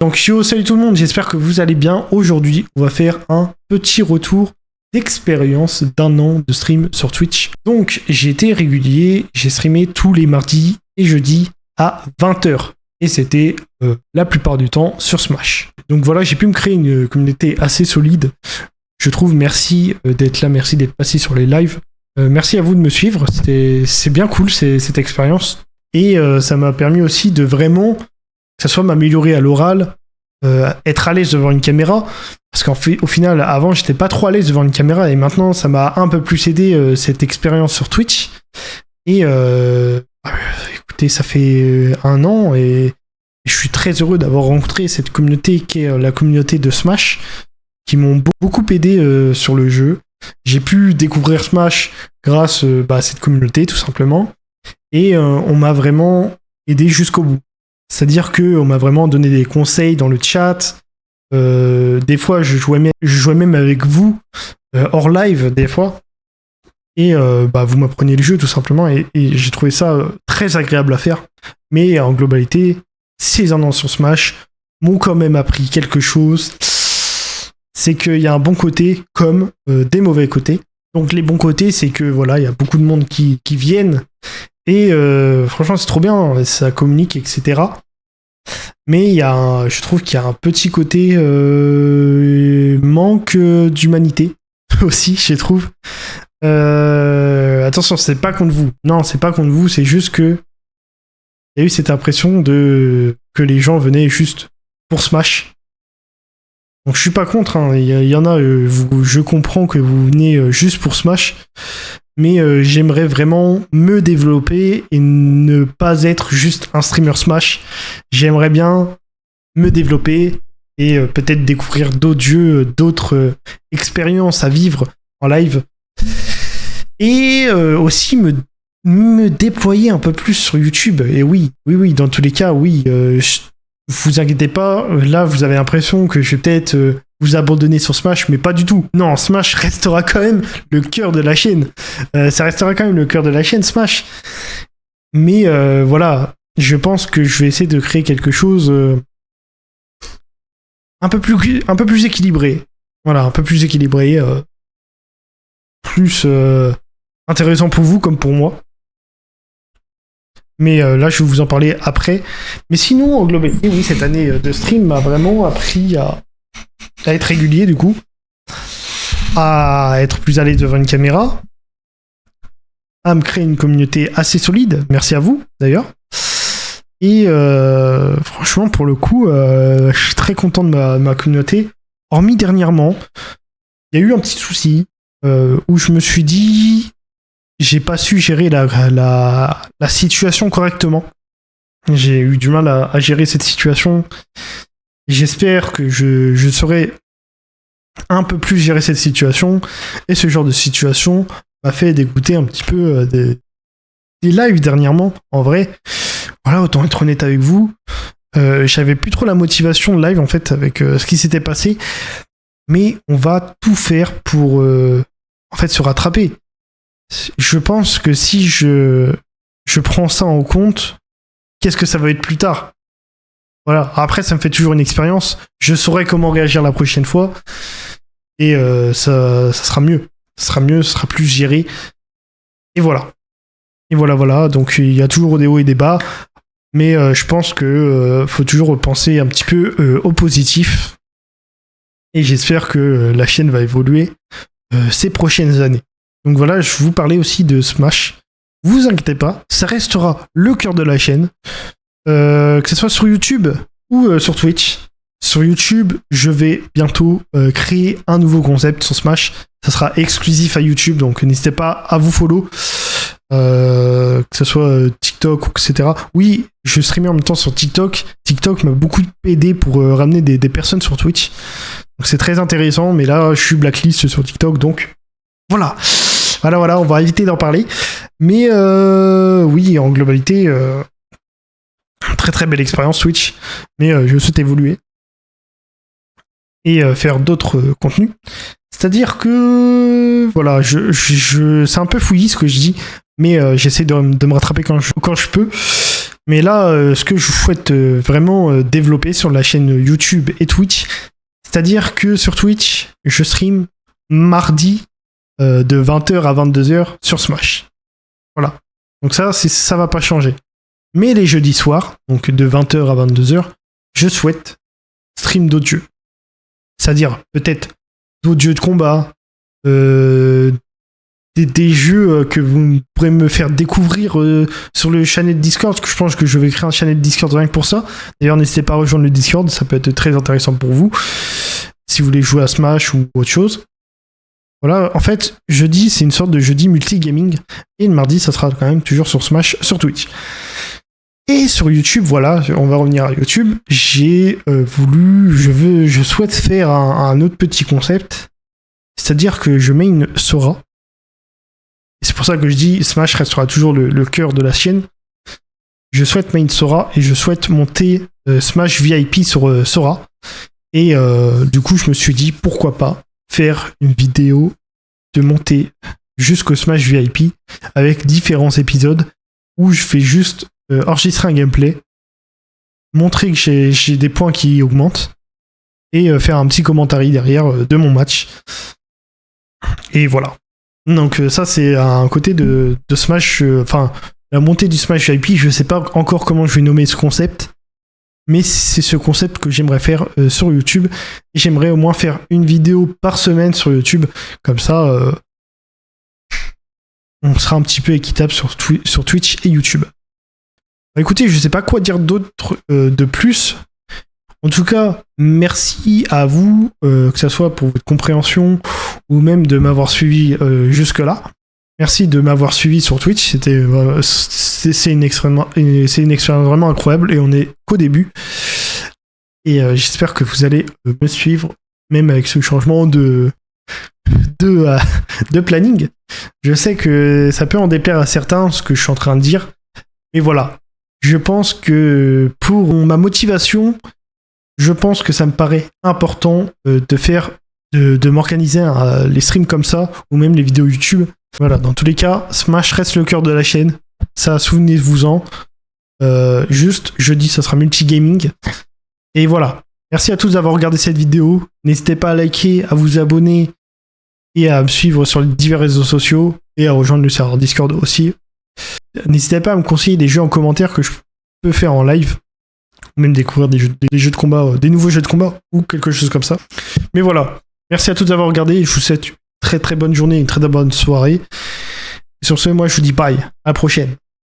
Donc yo, salut tout le monde, j'espère que vous allez bien. Aujourd'hui, on va faire un petit retour d'expérience d'un an de stream sur Twitch. Donc j'ai été régulier, j'ai streamé tous les mardis et jeudis à 20h. Et c'était la plupart du temps sur Smash. Donc voilà, j'ai pu me créer une communauté assez solide. Je trouve, merci d'être là, merci d'être passé sur les lives. Merci à vous de me suivre, c'est bien cool cette expérience. Et ça m'a permis aussi de vraiment, que ça soit m'améliorer à l'oral, être à l'aise devant une caméra. Parce qu'au final, avant, j'étais pas trop à l'aise devant une caméra. Et maintenant, ça m'a un peu plus aidé, cette expérience sur Twitch. Et écoutez, ça fait un an et je suis très heureux d'avoir rencontré cette communauté qui est la communauté de Smash, qui m'ont beaucoup aidé sur le jeu. J'ai pu découvrir Smash grâce à cette communauté, tout simplement. Et on m'a vraiment aidé jusqu'au bout. C'est-à-dire qu'on m'a vraiment donné des conseils dans le chat. Des fois, je jouais même avec vous, hors live, des fois. Et vous m'apprenez le jeu, tout simplement. Et j'ai trouvé ça très agréable à faire. Mais en globalité, ces un an sur Smash m'ont quand même appris quelque chose. C'est qu'il y a un bon côté comme des mauvais côtés. Donc les bons côtés, c'est que voilà, il y a beaucoup de monde qui viennent et franchement c'est trop bien, ça communique, etc. Mais je trouve qu'il y a un petit côté manque d'humanité aussi, je trouve. Attention, c'est pas contre vous. Non, c'est pas contre vous, c'est juste que il y a eu cette impression que les gens venaient juste pour Smash. Donc je suis pas contre, hein. Il y en a, je comprends que vous venez juste pour Smash, mais j'aimerais vraiment me développer et ne pas être juste un streamer Smash. J'aimerais bien me développer et peut-être découvrir d'autres jeux, d'autres expériences à vivre en live. Et aussi me déployer un peu plus sur YouTube. Et oui, dans tous les cas, oui. Vous inquiétez pas, là vous avez l'impression que je vais peut-être vous abandonner sur Smash, mais pas du tout. Non, Smash restera quand même le cœur de la chaîne. Ça restera quand même le cœur de la chaîne, Smash. Mais voilà, je pense que je vais essayer de créer quelque chose un peu plus équilibré. Voilà, un peu plus équilibré. Plus intéressant pour vous comme pour moi. Mais là, je vais vous en parler après. Mais sinon, en globalité, oui, cette année de stream m'a vraiment appris à être régulier, du coup. À être plus à l'aise devant une caméra. À me créer une communauté assez solide. Merci à vous, d'ailleurs. Et franchement, pour le coup, je suis très content de ma communauté. Hormis dernièrement, il y a eu un petit souci où je me suis dit... J'ai pas su gérer la situation correctement. J'ai eu du mal à gérer cette situation. J'espère que je saurai un peu plus gérer cette situation. Et ce genre de situation m'a fait dégoûter un petit peu des lives dernièrement. En vrai, voilà, autant être honnête avec vous. J'avais plus trop la motivation de live en fait avec ce qui s'était passé. Mais on va tout faire pour en fait se rattraper. Je pense que si je prends ça en compte, qu'est-ce que ça va être plus tard? Voilà. Après, ça me fait toujours une expérience. Je saurai comment réagir la prochaine fois. Et ça sera mieux. Ça sera mieux, ça sera plus géré. Et voilà. Voilà. Donc, il y a toujours des hauts et des bas. Mais je pense que faut toujours penser un petit peu au positif. Et j'espère que la chaîne va évoluer ces prochaines années. Donc voilà, je vous parlais aussi de Smash. Vous inquiétez pas, ça restera le cœur de la chaîne. Que ce soit sur YouTube ou sur Twitch. Sur YouTube, je vais bientôt créer un nouveau concept sur Smash. Ça sera exclusif à YouTube, donc n'hésitez pas à vous follow. Que ce soit TikTok, etc. Oui, je streamais en même temps sur TikTok. TikTok m'a beaucoup aidé pour ramener des personnes sur Twitch. Donc c'est très intéressant, mais là, je suis blacklist sur TikTok, donc voilà. Voilà, on va éviter d'en parler. Mais oui, en globalité, très très belle expérience Twitch. Mais je souhaite évoluer et faire d'autres contenus. C'est-à-dire que voilà, c'est un peu fouillis ce que je dis, mais j'essaie de me rattraper quand je peux. Mais là, ce que je souhaite vraiment développer sur la chaîne YouTube et Twitch, c'est-à-dire que sur Twitch, je stream mardi de 20h à 22h sur Smash. Voilà. Donc ça va pas changer. Mais les jeudis soirs, donc de 20h à 22h, je souhaite stream d'autres jeux. C'est-à-dire peut-être d'autres jeux de combat, des jeux que vous pourrez me faire découvrir sur le channel Discord, parce que je pense que je vais créer un channel Discord rien que pour ça. D'ailleurs, n'hésitez pas à rejoindre le Discord, ça peut être très intéressant pour vous, si vous voulez jouer à Smash ou autre chose. Voilà, en fait, jeudi, c'est une sorte de jeudi multi-gaming, et le mardi, ça sera quand même toujours sur Smash, sur Twitch. Et sur YouTube, voilà, on va revenir à YouTube, je souhaite faire un autre petit concept, c'est-à-dire que je mets une Sora. C'est pour ça que je dis Smash restera toujours le cœur de la chaîne. Je souhaite main Sora et je souhaite monter Smash VIP sur Sora. Et du coup, je me suis dit pourquoi pas faire une vidéo de montée jusqu'au Smash VIP avec différents épisodes où je fais juste enregistrer un gameplay, montrer que j'ai des points qui augmentent et faire un petit commentaire derrière de mon match. Et voilà. Donc ça c'est un côté de Smash, la montée du Smash VIP, je sais pas encore comment je vais nommer ce concept, mais c'est ce concept que j'aimerais faire sur YouTube, et j'aimerais au moins faire une vidéo par semaine sur YouTube, comme ça on sera un petit peu équitable sur Twitch et YouTube. Bah, écoutez, je sais pas quoi dire d'autre de plus. En tout cas, merci à vous, que ce soit pour votre compréhension ou même de m'avoir suivi jusque-là. Merci de m'avoir suivi sur Twitch. C'est une expérience vraiment incroyable et on est qu'au début. Et j'espère que vous allez me suivre, même avec ce changement de planning. Je sais que ça peut en déplaire à certains, ce que je suis en train de dire. Mais voilà, je pense que pour ma motivation, je pense que ça me paraît important de m'organiser les streams comme ça, ou même les vidéos YouTube. Voilà, dans tous les cas, Smash reste le cœur de la chaîne. Ça, souvenez-vous-en. Juste, jeudi, ça sera multi-gaming. Et voilà. Merci à tous d'avoir regardé cette vidéo. N'hésitez pas à liker, à vous abonner et à me suivre sur les divers réseaux sociaux et à rejoindre le serveur Discord aussi. N'hésitez pas à me conseiller des jeux en commentaire que je peux faire en live. Ou même découvrir des jeux de combat, des nouveaux jeux de combat ou quelque chose comme ça. Mais voilà. Merci à tous d'avoir regardé et je vous souhaite une très très bonne journée, une très bonne soirée. Et sur ce, moi je vous dis bye, à la prochaine.